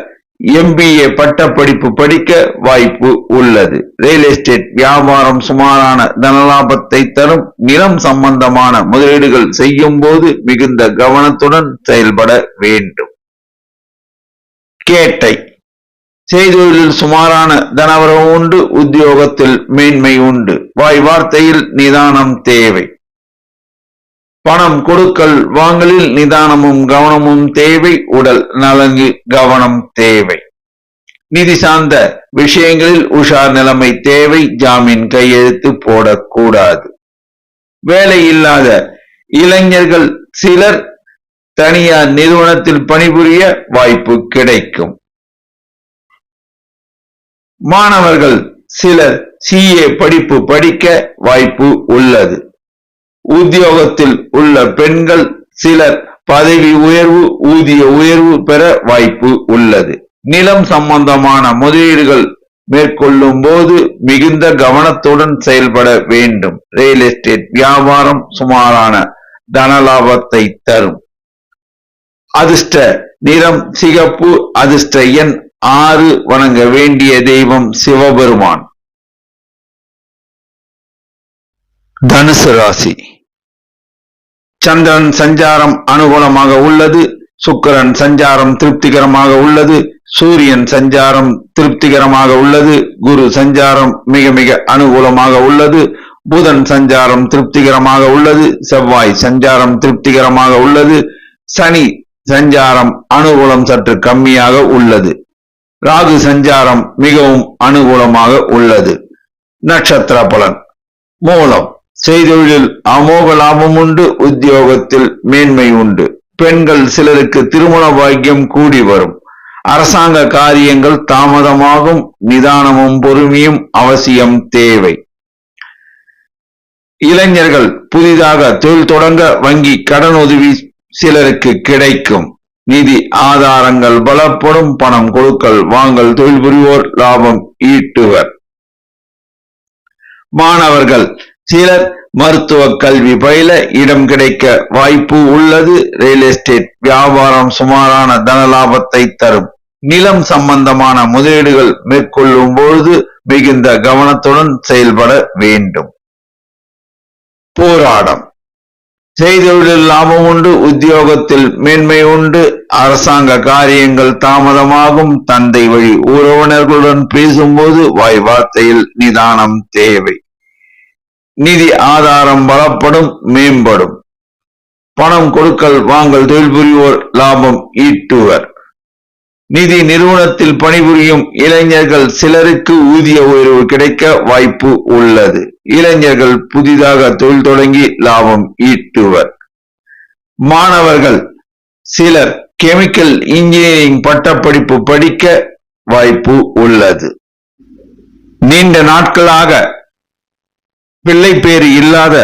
MBA பட்டப்படிப்பு படிக்க வாய்ப்பு உள்ளது. ரியல் எஸ்டேட் வியாபாரம் சுமாரான தனலாபத்தை தரும். நிலம் சம்பந்தமான முதலீடுகள் செய்யும் போது மிகுந்த கவனத்துடன் செயல்பட வேண்டும். கேட்டை செய்தொழிலில் சுமாரான தனவரவு உண்டு. உத்தியோகத்தில் மேன்மை உண்டு. வாய் வார்த்தையில் நிதானம் தேவை. பணம் கொடுக்கல் வாங்கலில் நிதானமும் கவனமும் தேவை. உடல் நலனில் கவனம் தேவை. நிதி சார்ந்த விஷயங்களில் உஷார் நிலைமை தேவை. ஜாமீன் கையெழுத்து போடக்கூடாது. வேலை இல்லாத இளைஞர்கள் சிலர் தனியார் நிறுவனத்தில் பணிபுரிய வாய்ப்பு கிடைக்கும். மாணவர்கள் சிலர் CA படிப்பு படிக்க வாய்ப்பு உள்ளது. உத்தியோகத்தில் உள்ள பெண்கள் சிலர் பதவி உயர்வு, ஊதிய உயர்வு பெற வாய்ப்பு உள்ளது. நிலம் சம்பந்தமான முதலீடுகள் மேற்கொள்ளும் போது மிகுந்த கவனத்துடன் செயல்பட வேண்டும். ரியல் எஸ்டேட் வியாபாரம் சுமாரான தனலாபத்தை தரும். அதிர்ஷ்ட நிறம் சிகப்பு. அதிர்ஷ்ட எண் 6. வணங்க வேண்டிய தெய்வம் சிவபெருமான். தனுசு ராசி. சந்திரன் சஞ்சாரம் அனுகூலமாக உள்ளது. சுக்கிரன் சஞ்சாரம் திருப்திகரமாக உள்ளது. சூரியன் சஞ்சாரம் திருப்திகரமாக உள்ளது. குரு சஞ்சாரம் மிக மிக அனுகூலமாக உள்ளது. புதன் சஞ்சாரம் திருப்திகரமாக உள்ளது. செவ்வாய் சஞ்சாரம் திருப்திகரமாக உள்ளது. சனி சஞ்சாரம் அனுகூலம் சற்று கம்மியாக உள்ளது. ராகு சஞ்சாரம் மிகவும் அனுகூலமாக உள்ளது. நட்சத்திர பலன். மூலம். செய்தொழிலில் அமோக லாபம் உண்டு. உத்தியோகத்தில் மேன்மை உண்டு. பெண்கள் சிலருக்கு திருமண பாக்கியம் கூடி வரும். அரசாங்க காரியங்கள் தாமதமாகும். நிதானமும் பொறுமையும் அவசியம் தேவை. இளைஞர்கள் புதிதாக தொழில் தொடங்க வங்கி கடனுதவி சிலருக்கு கிடைக்கும். நிதி ஆதாரங்கள் பலப்படும். பணம் கொடுக்கல் வாங்கல் தொழில் புரிவோர் லாபம் ஈட்டுவர். மாணவர்கள் சிலர் மருத்துவ கல்வி பயில இடம் கிடைக்க வாய்ப்பு உள்ளது. ரியல் எஸ்டேட் வியாபாரம் சுமாரான தனலாபத்தை தரும். நிலம் சம்பந்தமான முதலீடுகள் மேற்கொள்ளும் பொழுது மிகுந்த கவனத்துடன் செயல்பட வேண்டும். போராடம். செய்தொழிலில் லாபம் உண்டு. உத்தியோகத்தில் மேன்மை உண்டு. அரசாங்க காரியங்கள் தாமதமாகும். தந்தை வழி உறவினர்களுடன் பேசும்போது வாய் வார்த்தையில் நிதானம் தேவை. நிதி ஆதாரம் பலப்படும், மேம்படும். பணம் கொடுக்கல் வாங்கல் தொழில் புரிவோர் லாபம் ஈட்டுவர். நிதி நிறுவனத்தில் பணிபுரியும் இளைஞர்கள் சிலருக்கு ஊதிய உயர்வு கிடைக்க வாய்ப்பு உள்ளது. இளைஞர்கள் புதிதாக தொழில் தொடங்கி லாபம் ஈட்டுவர். மாணவர்கள் சிலர் கெமிக்கல் இன்ஜினியரிங் பட்டப்படிப்பு படிக்க வாய்ப்பு உள்ளது. நீண்ட நாட்களாக பிள்ளை பேறு இல்லாத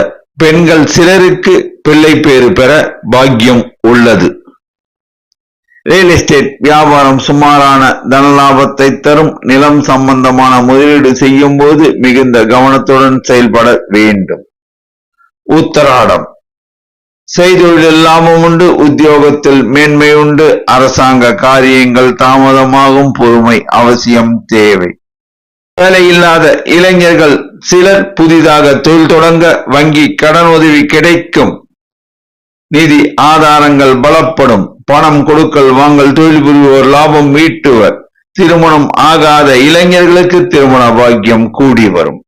பெண்கள் சிலருக்கு பிள்ளை பேறு பெற பாக்கியம் உள்ளது. ரியல் எஸ்டேட் வியாபாரம் சுமாரான தனலாபத்தை தரும். நிலம் சம்பந்தமான முதலீடு செய்யும் போது மிகுந்த கவனத்துடன் செயல்பட வேண்டும். உத்தராடம். செய்தொழிலில் லாபம் உண்டு. உத்தியோகத்தில் மேன்மை உண்டு. அரசாங்க காரியங்கள் தாமதமாகும். பொறுமை அவசியம் தேவை. வேலையில்லாத இளைஞர்கள் சிலர் புதிதாக தொழில் தொடங்க வங்கி கடனுதவி கிடைக்கும். நிதி ஆதாரங்கள் பலப்படும். பணம் கொடுக்கல் வாங்கல் தொழில் புரிவோர் லாபம் ஈட்டுவர். திருமணம் ஆகாத இளைஞர்களுக்கு திருமண பாக்கியம் கூடி வரும்.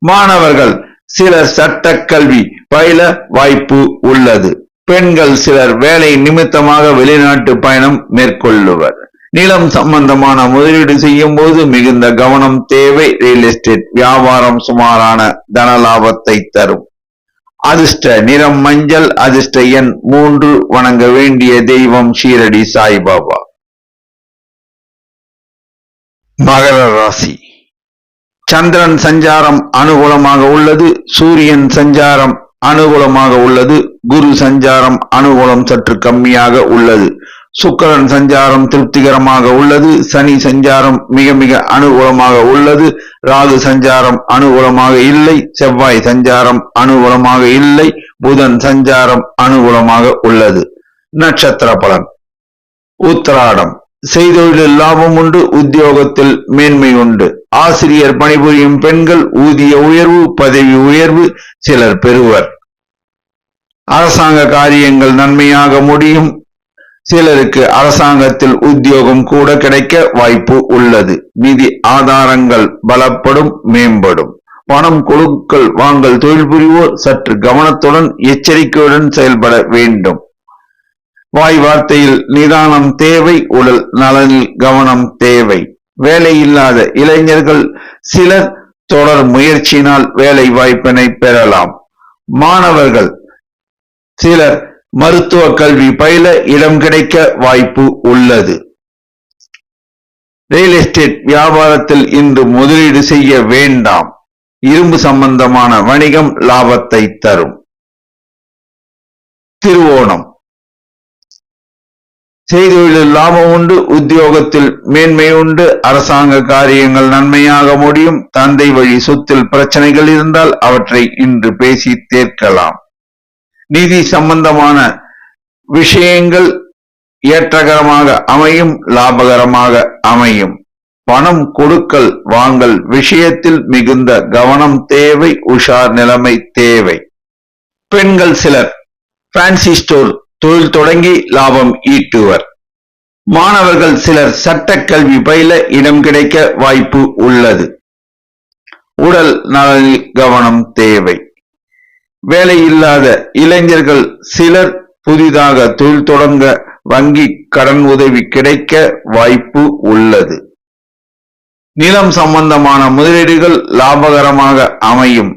மாணவர்கள் சிலர் சட்ட கல்வி பயில வாய்ப்பு உள்ளது. பெண்கள் சிலர் வேலை நிமித்தமாக வெளிநாட்டு பயணம் மேற்கொள்ளுவர். நிலம் சம்பந்தமான முதலீடு செய்யும் போது மிகுந்த கவனம் தேவை. ரியல் எஸ்டேட் வியாபாரம் சுமாரான தனலாபத்தை தரும். அதிர்ஷ்ட நிறம் மஞ்சள். அதிர்ஷ்ட எண் 3. வணங்க வேண்டிய தெய்வம் ஷீரடி சாய்பாபா. மகர ராசி. சந்திரன் சஞ்சாரம் அனுகூலமாக உள்ளது. சூரியன் சஞ்சாரம் அனுகூலமாக உள்ளது. குரு சஞ்சாரம் அனுகூலம் சற்று கம்மியாக உள்ளது. சுக்கிரன் சஞ்சாரம் திருப்திகரமாக உள்ளது. சனி சஞ்சாரம் மிக மிக அனுகூலமாக உள்ளது. ராகு சஞ்சாரம் அனுகூலமாக இல்லை. செவ்வாய் சஞ்சாரம் அனுகூலமாக இல்லை. புதன் சஞ்சாரம் அனுகூலமாக உள்ளது. நட்சத்திர பலன். உத்திராடம். செய்தொழிலில் லாபம் உண்டு. உத்தியோகத்தில் மேன்மை உண்டு. ஆசிரியர் பணிபுரியும் பெண்கள் ஊதிய உயர்வு, பதவி உயர்வு சிலர் பெறுவர். அரசாங்க காரியங்கள் நன்மையாக முடியும். சிலருக்கு அரசாங்கத்தில் உத்தியோகம் கூட கிடைக்க வாய்ப்பு உள்ளது. நிதி ஆதாரங்கள் பலப்படும், மேம்படும். பணம் கொடுக்கல் வாங்கல் தொழில் புரிவோர் சற்று கவனத்துடன் எச்சரிக்கையுடன் செயல்பட வேண்டும். வாய் வார்த்தையில் நிதானம் தேவை. உடல் நலனில் கவனம் தேவை. வேலை இல்லாத இளைஞர்கள் சிலர் தொடர் முயற்சியினால் வேலை வாய்ப்பினை பெறலாம். மாணவர்கள் சிலர் மருத்துவ கல்வி பயில இடம் கிடைக்க வாய்ப்பு உள்ளது. ரியல் எஸ்டேட் வியாபாரத்தில் இன்று முதலீடு செய்ய வேண்டாம். இரும்பு சம்பந்தமான வணிகம் லாபத்தை தரும். திருவோணம். செய்தொழிலில் லாபம் உண்டு, உத்தியோகத்தில் மேன்மை உண்டு, அரசாங்க காரியங்கள் நன்மையாக முடியும். தந்தை வழி சொத்தில் பிரச்சனைகள் இருந்தால் அவற்றை இன்று பேசி தீர்க்கலாம். நிதி சம்பந்தமான விஷயங்கள் ஏற்றகரமாக அமையும், லாபகரமாக அமையும். பணம் கொடுக்கல் வாங்கல் விஷயத்தில் மிகுந்த கவனம் தேவை, உஷார் நிலைமை தேவை. பெண்கள் சிலர் ஃபேன்சி ஸ்டோர் தொழில் தொடங்கி லாபம் ஈட்டுவர். மாணவர்கள் சிலர் சட்ட கல்வி பயில இடம் கிடைக்க வாய்ப்பு உள்ளது. உடல் நலனில் கவனம் தேவை. வேலை இல்லாத இளைஞர்கள் சிலர் புதிதாக தொழில் தொடங்க வங்கி கடன் உதவி கிடைக்க வாய்ப்பு உள்ளது. நிலம் சம்பந்தமான முதலீடுகள் லாபகரமாக அமையும்.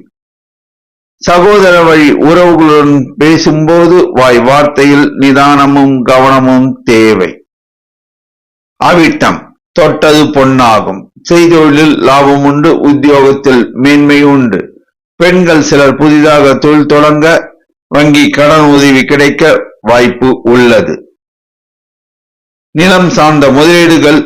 சகோதர வழி உறவுகளுடன் பேசும்போது வாய் வார்த்தையில் நிதானமும் கவனமும் தேவை. அவிட்டம் தொட்டது பொன்னாகும். செய்தொழிலில் லாபம் உண்டு, உத்தியோகத்தில் மேன்மை உண்டு. பெண்கள் சிலர் புதிதாக தொழில் தொடங்க வங்கி கடன் உதவி கிடைக்க வாய்ப்பு உள்ளது. நிலம் சார்ந்த முதலீடுகள்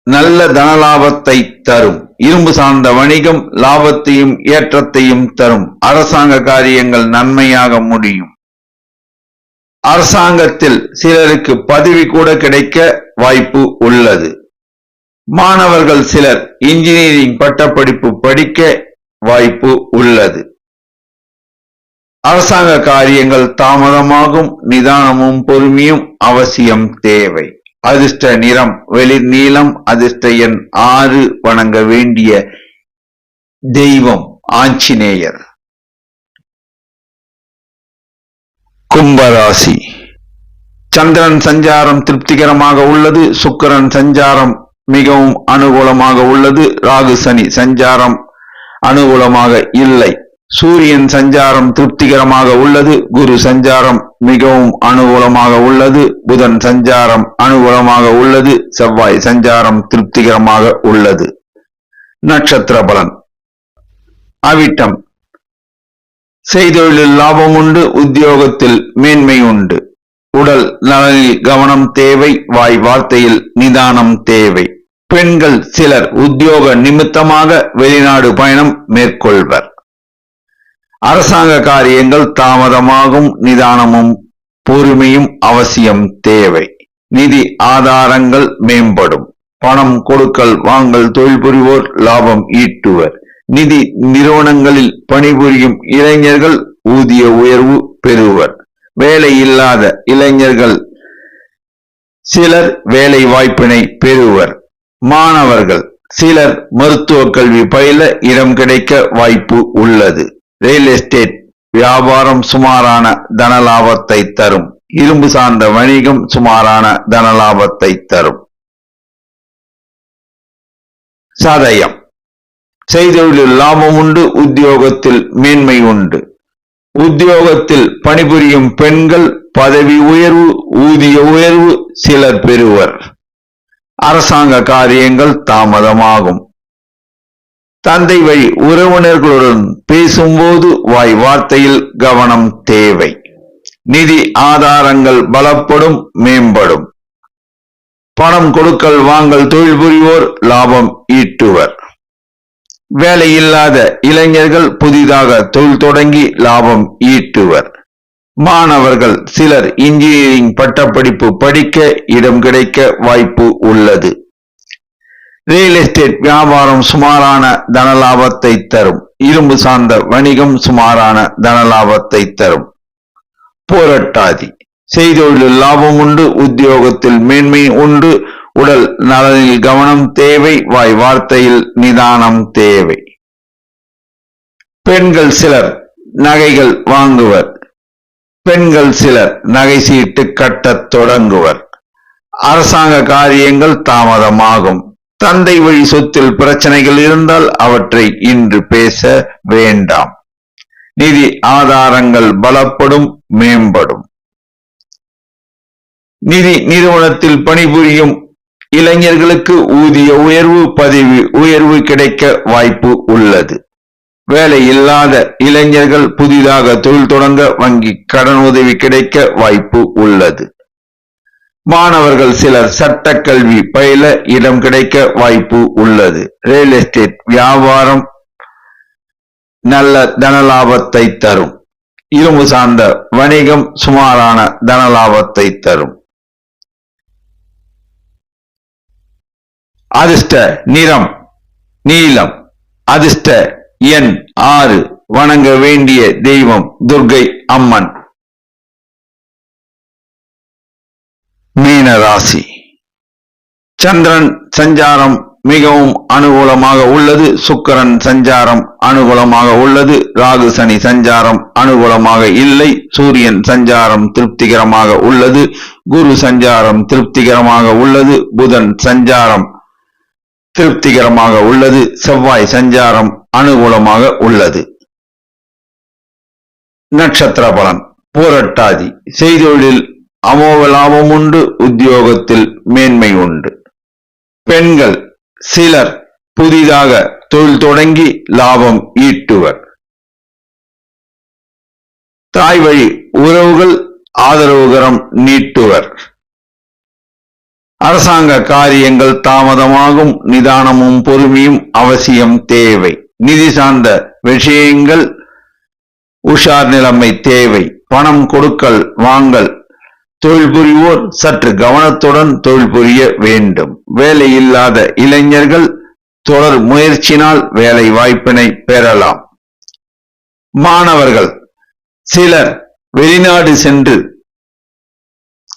நல்ல தனலாபத்தை தரும். இரும்பு சார்ந்த வணிகம் லாபத்தையும் ஏற்றத்தையும் தரும். அரசாங்க காரியங்கள் நன்மையாக முடியும். அரசாங்கத்தில் சிலருக்கு பதவி கூட கிடைக்க வாய்ப்பு உள்ளது. மாணவர்கள் சிலர் இன்ஜினியரிங் பட்டப்படிப்பு படிக்க வாய்ப்பு உள்ளது. அரசாங்க காரியங்கள் தாமதமாகும். நிதானமும் பொறுமையும் அவசியம் தேவை. அதிர்ஷ்ட நிறம் வெளிர் நீலம். அதிர்ஷ்ட எண் 6. வணங்க வேண்டிய தெய்வம் ஆஞ்சநேயர். கும்பராசி. சந்திரன் சஞ்சாரம் திருப்திகரமாக உள்ளது. சுக்கிரன் சஞ்சாரம் மிகவும் அனுகூலமாக உள்ளது. ராகு சனி சஞ்சாரம் அனுகூலமாக இல்லை. சூரியன் சஞ்சாரம் திருப்திகரமாக உள்ளது. குரு சஞ்சாரம் மிகவும் அனுகூலமாக உள்ளது. புதன் சஞ்சாரம் அனுகூலமாக உள்ளது. செவ்வாய் சஞ்சாரம் திருப்திகரமாக உள்ளது. நட்சத்திர பலன். அவிட்டம். செய்தொழிலில் லாபம் உண்டு, உத்தியோகத்தில் மேன்மை உண்டு. உடல் நலனில் கவனம் தேவை. வாய் வார்த்தையில் நிதானம் தேவை. பெண்கள் சிலர் உத்தியோக நிமித்தமாக வெளிநாடு பயணம் மேற்கொள்வர். அரசாங்க காரியங்கள் தாமதமாகும். நிதானமும் பொறுமையும் அவசியம் தேவை. நிதி ஆதாரங்கள் மேம்படும். பணம் கொடுக்கல் வாங்கல் தொழில் புரிவோர் லாபம் ஈட்டுவர். நிதி நிறுவனங்களில் பணிபுரியும் இளைஞர்கள் ஊதிய உயர்வு பெறுவர். வேலை இல்லாத இளைஞர்கள் சிலர் வேலை வாய்ப்பினை பெறுவர். மாணவர்கள் சிலர் மருத்துவ கல்வி பயில இடம் கிடைக்க வாய்ப்பு உள்ளது. ரியல் எஸ்டேட் வியாபாரம் சுமாரான தன லாபத்தை தரும். இரும்பு சார்ந்த வணிகம் சுமாரான தன லாபத்தை தரும். சதயம். செய்தொழிலில் லாபம் உண்டு, உத்தியோகத்தில் மேன்மை உண்டு. உத்தியோகத்தில் பணிபுரியும் பெண்கள் பதவி உயர்வு, ஊதிய உயர்வு சிலர் பெறுவர். அரசாங்க காரியங்கள் தாமதமாகும். தந்தை வழி உறவினர்களுடன் பேசும்போது வாய் வார்த்தையில் கவனம் தேவை. நிதி ஆதாரங்கள் பலப்படும், மேம்படும். பணம் கொடுக்கல் வாங்கல் தொழில் புரிவோர் லாபம் ஈட்டுவர். வேலை இல்லாத இளைஞர்கள் புதிதாக தொழில் தொடங்கி லாபம் ஈட்டுவர். மாணவர்கள் சிலர் இன்ஜினியரிங் பட்டப்படிப்பு படிக்க இடம் கிடைக்க வாய்ப்பு உள்ளது. ரியல் எஸ்டேட் வியாபாரம் சுமாரான தன லாபத்தை தரும். இரும்பு சார்ந்த வணிகம் சுமாரான தன லாபத்தை தரும். போராட்டாதி. செய்தொழிலில் லாபம் உண்டு, உத்தியோகத்தில் மேன்மை உண்டு. உடல் நலனில் கவனம் தேவை. வாய் வார்த்தையில் நிதானம் தேவை. பெண்கள் சிலர் நகைகள் வாங்குவர். பெண்கள் சிலர் நகை சீட்டு கட்டத் தொடங்குவர். அரசாங்க காரியங்கள் தாமதமாகும். தந்தை வழி சொத்தில் பிரச்சனைகள் இருந்தால் அவற்றை இன்று பேச வேண்டாம். நிதி ஆதாரங்கள் பலப்படும், மேம்படும். நிதி நிறுவனத்தில் பணிபுரியும் இளைஞர்களுக்கு ஊதிய உயர்வு, பதவி உயர்வு கிடைக்க வாய்ப்பு உள்ளது. வேலை இல்லாத இளைஞர்கள் புதிதாக தொழில் தொடங்க வங்கி கடன் உதவி கிடைக்க வாய்ப்பு உள்ளது. மாணவர்கள் சிலர் சட்டக்கல்வி பயில இடம் கிடைக்க வாய்ப்பு உள்ளது. ரியல் எஸ்டேட் வியாபாரம் நல்ல தனலாபத்தை தரும். இரும்பு சார்ந்த வணிகம் சுமாரான தனலாபத்தை தரும். அதிர்ஷ்ட நிறம் நீலம். அதிர்ஷ்ட எண் 6. வணங்க வேண்டிய தெய்வம் துர்க்கை அம்மன். மீன ராசி. சந்திரன் சஞ்சாரம் மிகவும் அனுகூலமாக உள்ளது. சுக்கிரன் சஞ்சாரம் அனுகூலமாக உள்ளது. ராகு சனி சஞ்சாரம் அனுகூலமாக இல்லை. சூரியன் சஞ்சாரம் திருப்திகரமாக உள்ளது. குரு சஞ்சாரம் திருப்திகரமாக உள்ளது. புதன் சஞ்சாரம் திருப்திகரமாக உள்ளது. செவ்வாய் சஞ்சாரம் அனுகூலமாக உள்ளது. நட்சத்திர பலன். பூரட்டாதி. செய்தொழிலில் அமோக லாபம் உண்டு. உத்தியோகத்தில் மேன்மை உண்டு. பெண்கள் சிலர் புதிதாக தொழில் தொடங்கி லாபம் ஈட்டுவர். தாய் வழி உறவுகள் ஆதரவுகரம் நீட்டுவர். அரசாங்க காரியங்கள் தாமதமாகும். நிதானமும் பொறுமையும் அவசியம் தேவை. நிதி சார்ந்த விஷயங்கள் உஷார் நிலைமை தேவை. பணம் கொடுக்கல் வாங்கல். தொழில் புரிவோர் சற்று கவனத்துடன் தொழில் புரிய வேண்டும். வேலை இல்லாத இளைஞர்கள் தொடர் முயற்சினால் வேலை வாய்ப்பினை பெறலாம். மாணவர்கள் சிலர் வெளிநாடு சென்று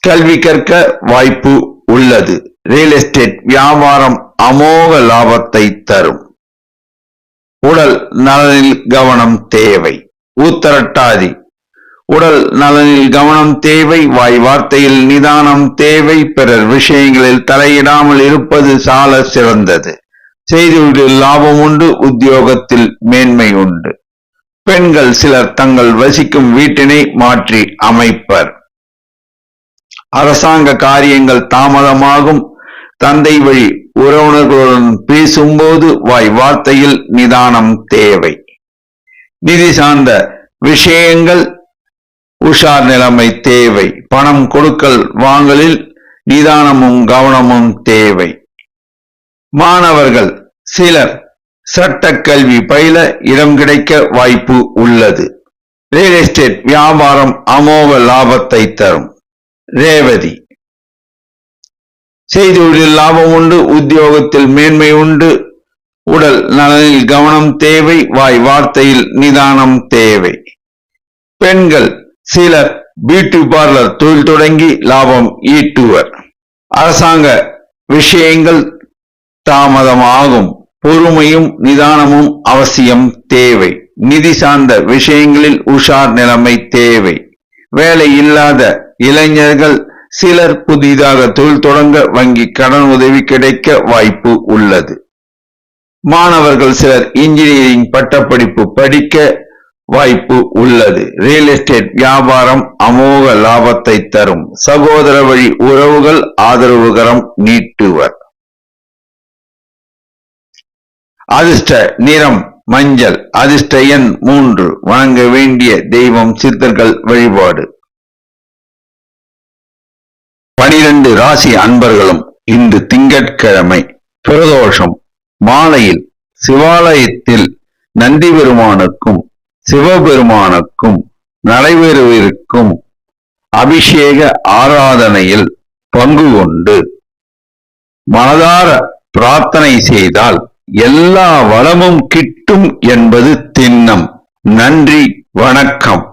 கல்வி கற்க வாய்ப்பு உள்ளது. ரியல் எஸ்டேட் வியாபாரம் அமோக லாபத்தை தரும். உடல் நலனில் கவனம் தேவை. உத்திரட்டாதி. உடல் நலனில் கவனம் தேவை. வாய் வார்த்தையில் நிதானம் தேவை. பிறர் விஷயங்களில் தலையிடாமல் இருப்பது சால சிறந்தது. செய்தொழிலில் லாபம் உண்டு. உத்தியோகத்தில் மேன்மை உண்டு. பெண்கள் சிலர் தங்கள் வசிக்கும் வீட்டினை மாற்றி அமைப்பர். அரசாங்க காரியங்கள் தாமதமாகும். தந்தை வழி உறவினர்களுடன் பேசும்போது வாய் வார்த்தையில் நிதானம் தேவை. நிதி சார்ந்த விஷயங்கள் உஷார் நிலைமை தேவை. பணம் கொடுக்கல் வாங்கலில் நிதானமும் கவனமும் தேவை. மாணவர்கள் சிலர் சட்டக்கல்வி பயில இடம் கிடைக்க வாய்ப்பு உள்ளது. ரியல் எஸ்டேட் வியாபாரம் அமோக லாபத்தை தரும். ரேவதி. செய்தொழிலில் லாபம் உண்டு. உத்தியோகத்தில் மேன்மை உண்டு. உடல் நலனில் கவனம் தேவை. வாய் வார்த்தையில் நிதானம் தேவை. பெண்கள் சிலர் பியூட்டி பார்லர் தொழில் தொடங்கி லாபம் ஈட்டுவர். அரசாங்க விஷயங்கள் தாமதமாகும். பொறுமையும் நிதானமும் அவசியம் தேவை. நிதி சார்ந்த விஷயங்களில் உஷார் நிலைமை தேவை. வேலை இல்லாத இளைஞர்கள் சிலர் புதிதாக தொழில் தொடங்க வங்கி கடன் உதவி கிடைக்க வாய்ப்பு உள்ளது. மாணவர்கள் சிலர் இன்ஜினியரிங் பட்டப்படிப்பு படிக்க வாய்ப்பு உள்ளது. ரியல் எஸ்டேட் வியாபாரம் அமோக லாபத்தை தரும். சகோதர வழி உறவுகள் ஆதரவுகரம் நீட்டுவர். அதிர்ஷ்ட நிறம் மஞ்சள். அதிர்ஷ்ட எண் 3. வணங்க வேண்டிய தெய்வம் சித்தர்கள் வழிபாடு. 12 ராசி அன்பர்களும் இன்று திங்கட்கிழமை பிரதோஷம் மாலையில் சிவாலயத்தில் நந்தி பெருமானுக்கும் சிவபெருமானுக்கும் நடைபெறவிருக்கும் அபிஷேக ஆராதனையில் பங்கு கொண்டு மனதார பிரார்த்தனை செய்தால் எல்லா வளமும் கிட்டும் என்பது திண்ணம். நன்றி, வணக்கம்.